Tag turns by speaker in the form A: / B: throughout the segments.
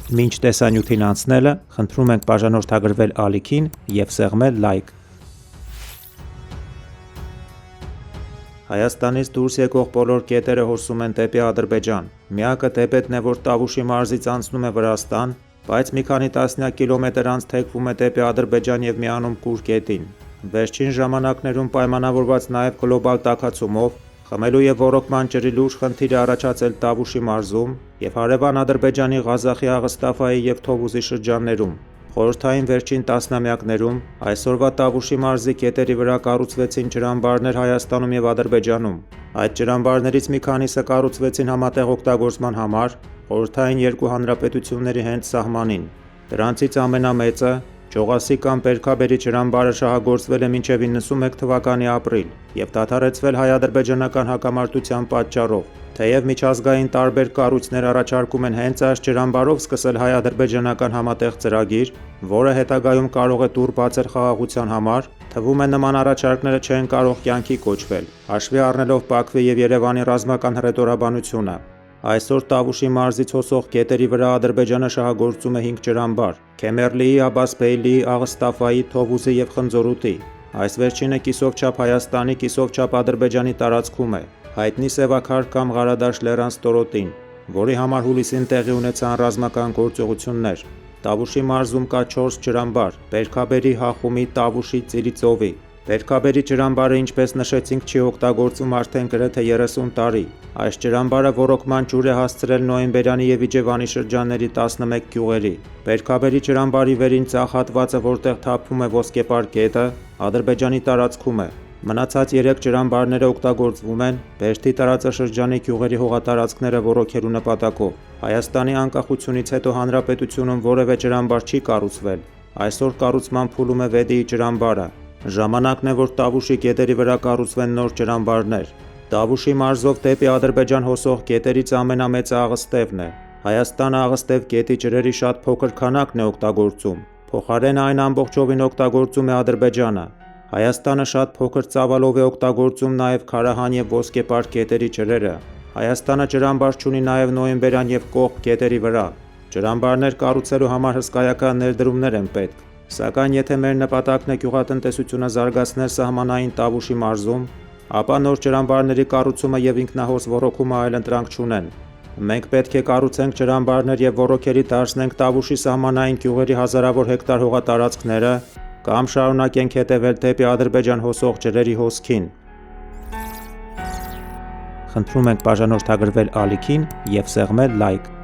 A: Մինչ տեսանյութին անցնելը, խնդրում ենք բաժանորդագրվել ալիքին և սեղմել լայք։ Հայաստանից դուրս եկող բոլոր կետերը հոսում են դեպի Ադրբեջան։ Միակը Դեբեդն է, որ Տավուշի մարզից անցնում է Վրաստան, բայց մի քանի տասնյակ կիլոմետր անց թեքվում է դեպի Ադրբեջան և միանում Կուր կետին։ Վերջին ժամանակներում պայմանավորված նաև գլոբալ տաքացումով, խմելու և ոռոգման ջրի լուրջ խնդիր է առաջացել Տավուշի մարզում և հարևան Ադրբեջանի Ղազախի, Աղստաֆայի և Թովուզի շրջաններում։ Խորհրդային վերջին տասնամյակներում այսօրվա Տավուշի մարզի կետերի վրա կառուցվեցին ջրամբարներ Հայաստանում և Ադրբեջանում։ Այդ ջրամբարներից մի քանիսը կառուցվեցին համատեղ օգտագործման համար խորհրդային երկու հանրապետությունների հենց սահմանին։ Դրանցից ամենամեծը Ջողասի կամ Բերքաբերի ջրամբարը շահագործվել է մինչև 91 թվականի ապրիլ և դադարեցվել հայ-ադրբեջանական հակամարտության պատճառով։ Թեև միջազգային տարբեր կառույցներ առաջարկում են հենց այս ջրամբարով սկսել հայ-ադրբեջանական համատեղ ծրագիր, որը հետագայում կարող է դուռ բացել խաղաղության համար, թվում է նման առաջարկները չեն կարող կյանքի կոչվել, հաշվի առնելով Բաքվի և Երևանի ռազմական հռետորաբանությունը։ Այսօր Տավուշի մարզից հոսող կետերի վրա Ադրբեջանը շահագործում է 5 ջրամբար՝ Քեմերլիի, Աբասբեյլիի, Աղստաֆայի, Թովուզի և Խնձորուտի։ Այս վերջինը կիսով չափ Հայաստանի, կիսով չափ Ադրբեջանի տարածքում է, հայտնի Սևաքարք կամ Ղարադաշտ լեռան ստորոտին, որի համար հուլիսին տեղի ունեցան ռազմական գործողություններ։ Տավուշի մարզում կա 4 ջրամբար՝ Բերքաբերի, Հախումի, Տավուշի, Ծիրիծովի։ Բերքաբերի ջրամբարը, ինչպես նշեցինք, չի օգտագործվում արդեն գրեթե 30 տարի։ Այս ջրամբարը ոռոգման ջուր է հասցրել Նոյեմբերյանի և Իջևանի շրջանների 11 գյուղերի։ Բերքաբերի ջրամբարի վերին ձախ հատվածը, որտեղ թափվում է Ոսկեպար գետը, Ադրբեջանի տարածքում է։ Մնացած 3 ջրամբարները օգտագործվում են Բերդի տարածաշրջանի գյուղերի հողատարածքները ոռոգելու նպատակով։ Հայաստանի անկախությունից հետո հանրապետությունում որևէ ջրամբար չի կառուցվել։ Այսօր կառուցման փուլում է Վեդիի ջրամբարը։ Ժամանակն է, որ Տավուշի կետերի վրա կառուցվեն նոր ջրամբարներ։ Տավուշի մարզով դեպի Ադրբեջան հոսող կետերից ամենամեծը Աղստևն է։ Հայաստանը Աղստև գետի ջրերի շատ փոքր քանակն է օգտագործում։ Փոխարենը այն ամբողջովին օգտագործում է Ադրբեջանը։ Հայաստանը շատ փոքր ծավալով է օգտագործում նաև Քարահան և Ոսկեպար կետերի ջրերը։ Հայաստանը ջրամբար չունի նաև Նոյեմբերյան և Կողբ կետերի վրա։ Ջրամբարներ կառուցելու համար հսկայական ներդրումներ են պետք։ Սակայն եթե մեր նպատակն է գյուղատնտեսությունը զարգացնել սահմանային Տավուշի մարզում, ապա նոր ջրամբարների կառուցումը և ինքնահոս ոռոգումը այլընտրանք չունեն։ Մենք պետք է կառուցենք ջրամբարներ և ոռոգելի դարձնենք Տավուշի սահմանային գյուղերի հազարավոր հեկտար հողատարածքները, կամ շարունակենք հետևել դեպի Ադրբեջան հոսող ջրերի հոսքին։ Խնդրում ենք բաժանորդագրվել ալիքին և սեղմել լայք։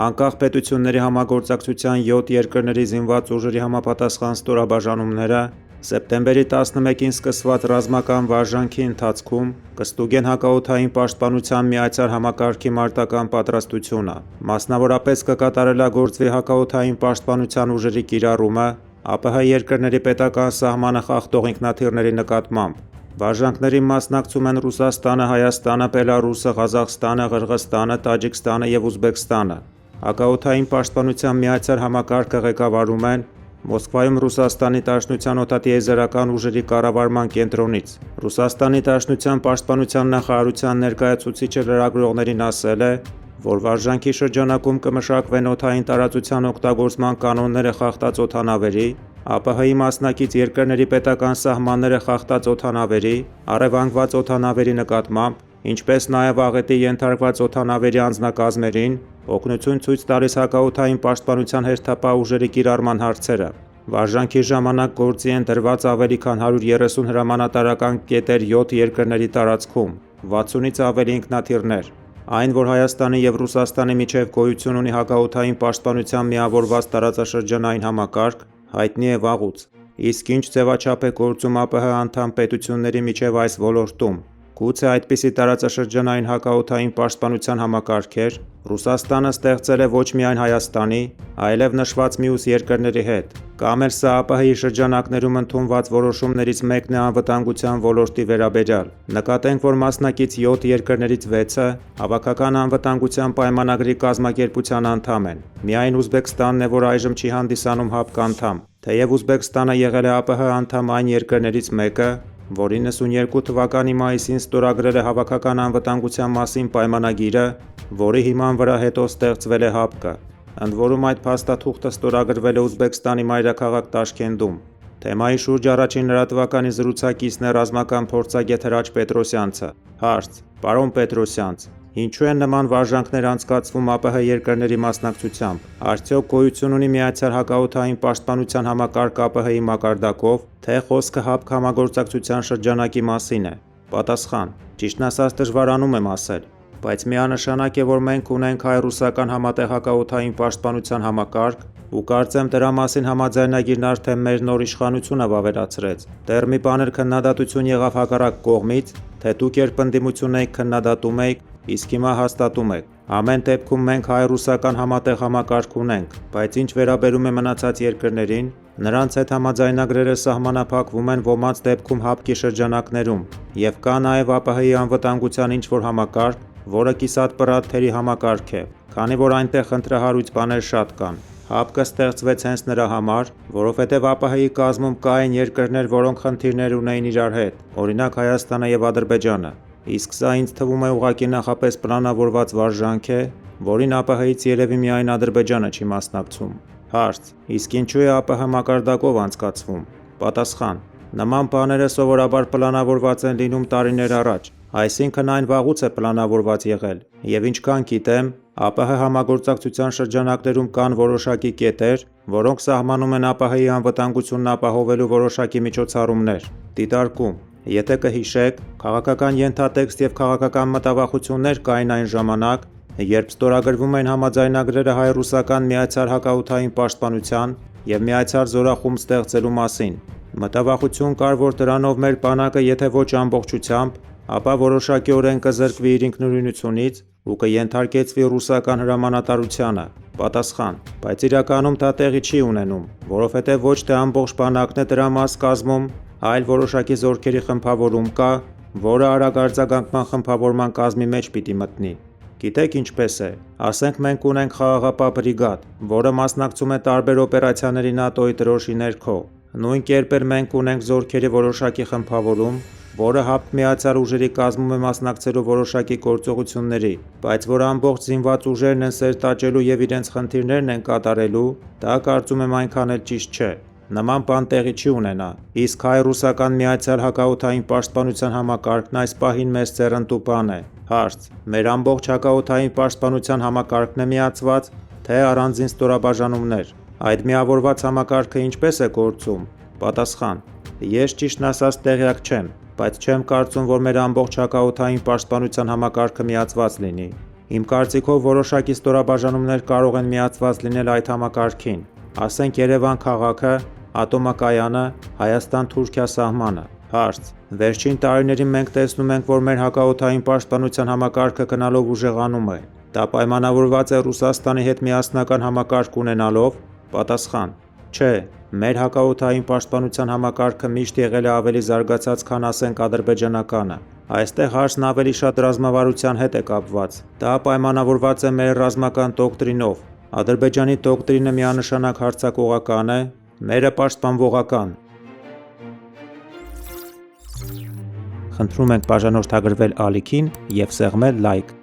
A: Անկախ պետությունների համագործակցության 7 երկրների զինված ուժերի համապատասխան ստորաբաժանումները սեպտեմբերի 11-ին սկսված ռազմական վարժանքի ընթացքում կստուգեն հակաօդային պաշտպանության միացյալ համակարգի մարտական պատրաստությունը։ Մասնավորապես կկատարելագործվի հակաօդային պաշտպանության ուժերի կիրառումը ԱՊՀ երկրների պետական սահմանը խախտող ինքնաթիռների նկատմամբ։ Վարժանքներին մասնակցում են Ռուսաստանը, Հայաստանը, Բելառուսը, Ղազախստանը, Ղրղըզստանը, Տաջիկստանը և Ուզբեկստանը։ Հակաօդային պաշտպանության միացյալ համակարգը ղեկավարում են Մոսկվայում Ռուսաստանի Դաշնության օդատիեզերական ուժերի կառավարման կենտրոնից։ Ռուսաստանի Դաշնության պաշտպանության նախարարության ներկայացուցիչը լրագրողներին ասել է, որ վարժանքի շրջանակում կմշակվեն օդային տարածության օգտագործման կանոնները խախտած օդանավերի, ԱՊՀ-ի մասնակից երկրների պետական սահմանները խախտած օդանավերի, առևանգված օդանավերի նկատմամբ, ինչպես նաև աղետի ենթարկված օդանավերի անձնակազմերին, օգնություն ցույց տալիս հակաօդային պաշտպանության հերթապահ ուժերի կիրառման հարցերը։ Վարժանքի ժամանակ գործի են դրված ավելի քան 130 հրամանատարական կետեր 7 երկրների տարածքում, 60-ից ավելի ինքնաթիռներ։ Այն, որ Հայաստանի և Ռուսաստանի միջև գոյություն ունի հակաօդային պաշտպանության միավորված տարածաշրջանային համակարգ, հայտնի է վաղուց։ Իսկ ինչ ձևաչափ է գործում ԱՊՀ անդամ պետությունների միջև այս ոլորտում։ Գուցե այդպիսի տարածաշրջանային հակաօդային պաշտպանության համակարգեր Ռուսաստանը ստեղծել է ոչ միայն Հայաստանի, այլև նշված մյուս երկրների հետ, կամ էլ սա ԱՊՀ-ի շրջանակներում ընդունված որոշումներից մեկն է անվտանգության ոլորտի վերաբերյալ։ Նկատենք, որ մասնակից 7 երկրներից 6-ը Հավաքական անվտանգության պայմանագրի կազմակերպության անդամ են։ Միայն Ուզբեկստանն է, որ այժմ չի հանդիսանում ՀԱՊԿ անդամ։ Թեև Ուզբեկստանը եղել է ԱՊՀ անդամ այն երկրներից մեկը, որ 92 թվականի մայիսին ստորագրել է Հավաքական անվտանգության մասին պայմանագիրը, որի հիման վրա հետո ստեղծվել է ՀԱՊԿ-ը, ընդ որում այդ փաստաթուղթը ստորագրվել է Ուզբեկստանի մայրաքաղաք Տաշքենտում։ Թեմայի շուրջ առաջին լրատվականի զրուցակիցն է ռազմական փորձագետ Հրաչ Պետրոսյանցը։ Հարց. Պարոն Պետրոսյանց, ինչու են նման վարժանքներ անցկացվում ԱՊՀ երկրների մասնակցությամբ։ Արդյոք գոյություն ունի միացյալ հակաօդային պաշտպանության համակարգ ԱՊՀ-ի մակարդակով, թե խոսքը ՀԱՊԿ համագործակցության շրջանակի մասին է։ Պատասխան. Ճիշտն ասած դժվարանում եմ ասել, բայց միանշանակ է, որ մենք ունենք հայ-ռուսական համատեղ հակաօդային պաշտպանության համակարգ, ու կարծեմ դրա մասին համաձայնագիրն արդեն մեր նոր իշխանությունը վավերացրեց։ Դեռ մի բան էլ քննադատություն եղավ հակառակ կողմից, թե դուք երբ ընդդիմություն եք քննադատում եք, իսկ հիմա հաստատում եք։ Ամեն դեպքում մենք հայ-ռուսական համատեղ համակարգ ունենք, բայց ինչ վերաբերում է մնացած երկրներին, նրանց հետ համաձայնագրերը սահմանափակվում են ոմանց դեպքում ՀԱՊԿ-ի շրջանակներում, եւ կա նաեւ ԱՊՀ-ի անվտանգության ինչ-որ համակարգ, որը կիսատ-պռաթերի համակարգ է, քանի որ այնտեղ խնդրահարույց բաներ շատ կան։ ՀԱՊԿ-ը ստեղծվեց հենց նրա համար, որովհետև ԱՊՀ-ի կազմում կային երկրներ, որոնք խնդիրներ ունեին իրար հետ, օրինակ Հայաստանը եւ Ադրբեջանը։ Իսկ սա ինձ թվում է ուղղակի նախապես պլանավորված վարժանք է, որին ԱՊՀ-ից երևի միայն Ադրբեջանը չի մասնակցում։ Հարց. Իսկ ինչու է ԱՊՀ մակարդակով անցկացվում։ Պատասխան. Նման բաները սովորաբար պլանավորված են լինում տարիներ առաջ, այսինքն այն վաղուց է պլանավորված եղել, եւ ինչքան գիտեմ, ԱՊՀ համագործակցության շրջանակներում կան որոշակի կետեր, որոնք սահմանում են ԱՊՀ-ի անվտանգությունն ապահովելու որոշակի միջոցառումներ։ Դիտարկում. Եթե կհիշեք, քաղաքական ենթատեքստ եւ քաղաքական մտավախություններ կային այն ժամանակ, երբ ստորագրվում էին համաձայնագրերը հայ-ռուսական միացյալ հակաօդային պաշտպանության եւ միացյալ զորախումբ ստեղծելու մասին։ Մտավախություն կար, որ դրանով մեր բանակը եթե ոչ ամբողջությամբ, ապա որոշակիորեն կզրկվի իր ինքնուրույնությունից ու կենթարկեցվի ռուսական հրամանատարությանը։ Պատասխան. Բայց իրականում դա տեղի չի ունենում, որովհետև ոչ թե ամբողջ բանակն է դրա մաս կազմում, այլ որոշակի զորքերի խմբավորում կա, որը արագ արձագանքման խմբավորման կազմի մեջ պիտի մտնի։ Գիտեք ինչպես է, ասենք մենք ունենք խաղաղապահ բրիգադ, որը մասնակցում է տարբեր օպերացիաների ՆԱՏՕ-ի դրոշի ներքո։ Նույն կերպ էլ մենք ունենք զորքերի որոշակի խմբավորում, որը ՀԱՊԿ միացյալ ուժերի կազմում է մասնակցելու որոշակի գործողությունների, բայց որ ամբողջ զինված ուժերն են սերտաճելու եւ իրենց խնդիրներն են կատարելու, դա կարծում եմ այնքան էլ ճիշտ չէ։ Նման բան տեղի չի ունենա, իսկ հայ-ռուսական միացյալ հակաօդային պաշտպանության համակարգն այս պահին մեծ ձեռնտու բան է։ Հարց. Մեր ամբողջ հակաօդային պաշտպանության համակարգն է միացված, թե առանձին ստորաբաժանումներ։ Այդ միավորված համակարգը ինչպես է գործում։ Պատասխան. Ես ճիշտն ասած տեղյակ չեմ, բայց չեմ կարծում, որ մեր ամբողջ հակաօդային պաշտպանության համակարգը միացված լինի։ Իմ կարծիքով որոշակի ստորաբաժանումներ կարող են միացված լինել այդ համակարգին, ասենք Երևան քաղաքը, ատոմակայանը, Հայաստան-Թուրքիա սահմանը։ Հարց. Վերջին տարիներին մենք տեսնում ենք, որ մեր հակաօդային պաշտպանության համակարգը գնալով ուժեղանում է։ Դա պայմանավորված է Ռուսաստանի հետ միասնական համակարգ ունենալով։ Պատասխան. Չէ, մեր հակաօդային պաշտպանության համակարգը միշտ եղել է ավելի զարգացած, քան ասենք ադրբեջանականը։ Այստեղ հարցն ավելի շատ ռազմավարության հետ է կապված։ Դա պայմանավորված է մեր ռազմական դոկտրինով։ Ադրբեջանի դոկտրինը միանշանակ հարձակողական է, մերը պաշտպանվողական։ Խնդրում ենք բաժանորդագրվել ալիքին եւ սեղմել լայք։